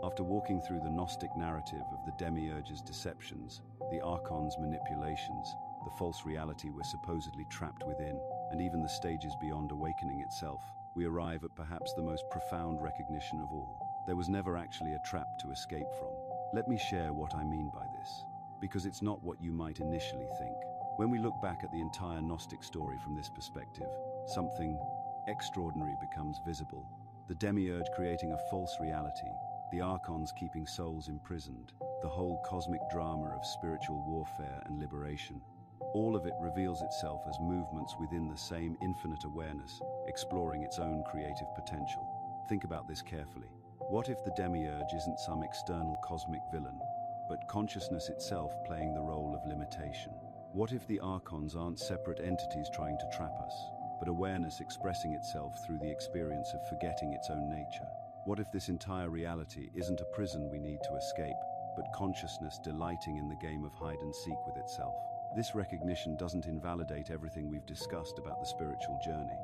After walking through the Gnostic narrative of the Demiurge's deceptions, the Archons' manipulations, the false reality we're supposedly trapped within, and even the stages beyond awakening itself, we arrive at perhaps the most profound recognition of all. There was never actually a trap to escape from. Let me share what I mean by this, because it's not what you might initially think. When we look back at the entire Gnostic story from this perspective, something extraordinary becomes visible. The Demiurge creating a false reality, the Archons keeping souls imprisoned, the whole cosmic drama of spiritual warfare and liberation. All of it reveals itself as movements within the same infinite awareness, exploring its own creative potential. Think about this carefully. What if the Demiurge isn't some external cosmic villain, but consciousness itself playing the role of limitation? What if the Archons aren't separate entities trying to trap us, but awareness expressing itself through the experience of forgetting its own nature? What if this entire reality isn't a prison we need to escape, but consciousness delighting in the game of hide and seek with itself? This recognition doesn't invalidate everything we've discussed about the spiritual journey.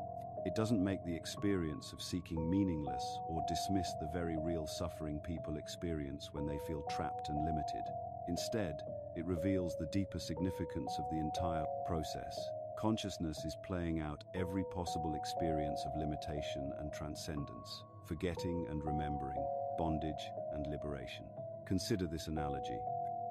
It doesn't make the experience of seeking meaningless or dismiss the very real suffering people experience when they feel trapped and limited. Instead, it reveals the deeper significance of the entire process. Consciousness is playing out every possible experience of limitation and transcendence, forgetting and remembering, bondage and liberation. Consider this analogy.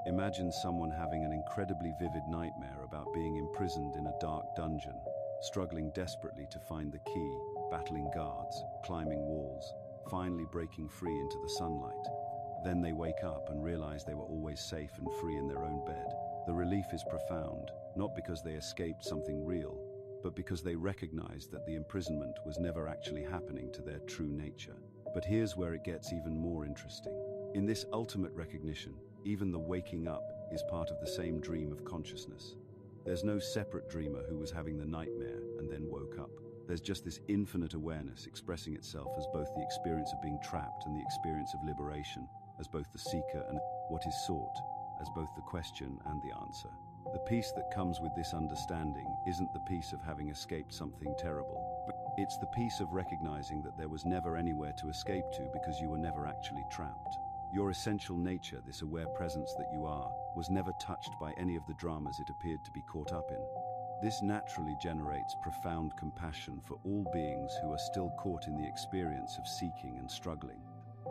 Imagine someone having an incredibly vivid nightmare about being imprisoned in a dark dungeon, struggling desperately to find the key, battling guards, climbing walls, finally breaking free into the sunlight. Then they wake up and realize they were always safe and free in their own bed. The relief is profound, not because they escaped something real, but because they recognized that the imprisonment was never actually happening to their true nature. But here's where it gets even more interesting. In this ultimate recognition, even the waking up is part of the same dream of consciousness. There's no separate dreamer who was having the nightmare and then woke up. There's just this infinite awareness expressing itself as both the experience of being trapped and the experience of liberation, as both the seeker and what is sought, as both the question and the answer. The peace that comes with this understanding isn't the peace of having escaped something terrible, but it's the peace of recognizing that there was never anywhere to escape to because you were never actually trapped. Your essential nature, this aware presence that you are, was never touched by any of the dramas it appeared to be caught up in. This naturally generates profound compassion for all beings who are still caught in the experience of seeking and struggling.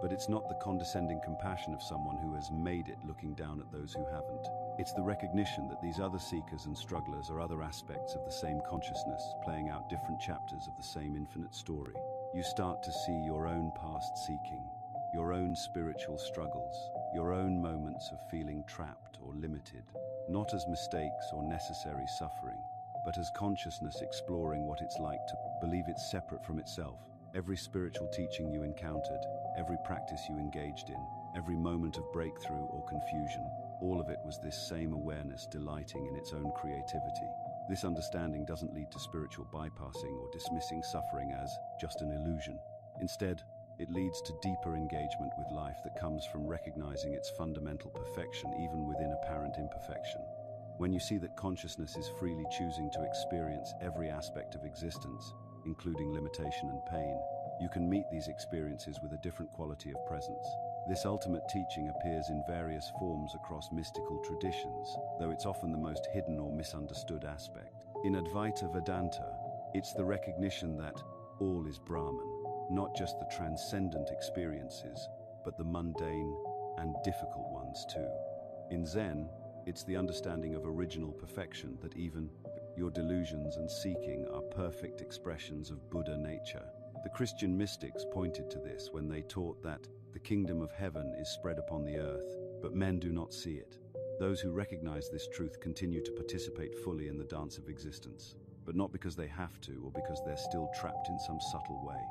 But it's not the condescending compassion of someone who has made it looking down at those who haven't. It's the recognition that these other seekers and strugglers are other aspects of the same consciousness, playing out different chapters of the same infinite story. You start to see your own past seeking, your own spiritual struggles, your own moments of feeling trapped or limited, not as mistakes or necessary suffering, but as consciousness exploring what it's like to believe it's separate from itself. Every spiritual teaching you encountered, every practice you engaged in, every moment of breakthrough or confusion, all of it was this same awareness delighting in its own creativity. This understanding doesn't lead to spiritual bypassing or dismissing suffering as just an illusion. Instead, it leads to deeper engagement with life that comes from recognizing its fundamental perfection even within apparent imperfection. When you see that consciousness is freely choosing to experience every aspect of existence, including limitation and pain, you can meet these experiences with a different quality of presence. This ultimate teaching appears in various forms across mystical traditions, though it's often the most hidden or misunderstood aspect. In Advaita Vedanta, it's the recognition that all is Brahman, not just the transcendent experiences, but the mundane and difficult ones too. In Zen, it's the understanding of original perfection, that even your delusions and seeking are perfect expressions of Buddha nature. The Christian mystics pointed to this when they taught that the kingdom of heaven is spread upon the earth, but men do not see it. Those who recognize this truth continue to participate fully in the dance of existence, but not because they have to or because they're still trapped in some subtle way.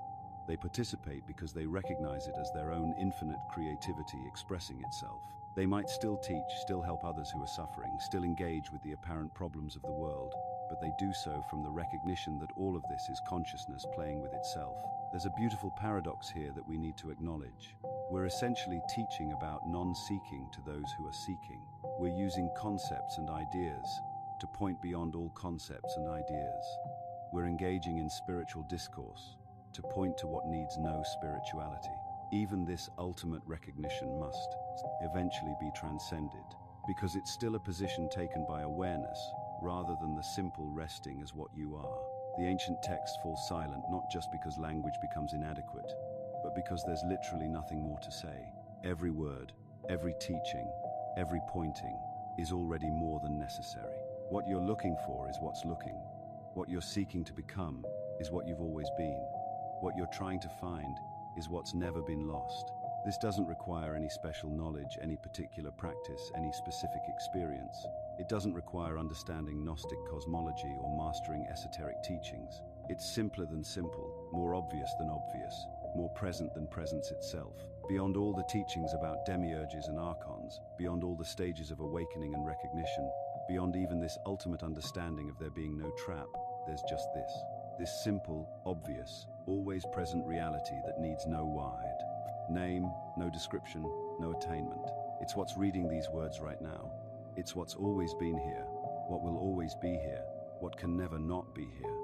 They participate because they recognize it as their own infinite creativity expressing itself. They might still teach, still help others who are suffering, still engage with the apparent problems of the world, but they do so from the recognition that all of this is consciousness playing with itself. There's a beautiful paradox here that we need to acknowledge. We're essentially teaching about non-seeking to those who are seeking. We're using concepts and ideas to point beyond all concepts and ideas. We're engaging in spiritual discourse to point to what needs no spirituality. Even this ultimate recognition must eventually be transcended, because it's still a position taken by awareness, rather than the simple resting as what you are. The ancient text falls silent not just because language becomes inadequate, but because there's literally nothing more to say. Every word, every teaching, every pointing is already more than necessary. What you're looking for is what's looking. What you're seeking to become is what you've always been. What you're trying to find is what's never been lost. This doesn't require any special knowledge, any particular practice, any specific experience. It doesn't require understanding Gnostic cosmology or mastering esoteric teachings. It's simpler than simple, more obvious than obvious, more present than presence itself. Beyond all the teachings about Demiurges and Archons, beyond all the stages of awakening and recognition, beyond even this ultimate understanding of there being no trap, there's just this simple, obvious, always present reality that needs no wide name, no description, no attainment. It's what's reading these words right now. It's what's always been here, what will always be here, what can never not be here.